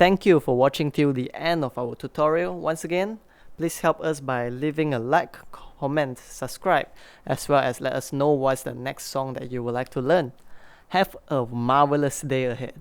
Thank you for watching till the end of our tutorial. Once again, please help us by leaving a like, comment, subscribe, as well as let us know what's the next song that you would like to learn. Have a marvelous day ahead.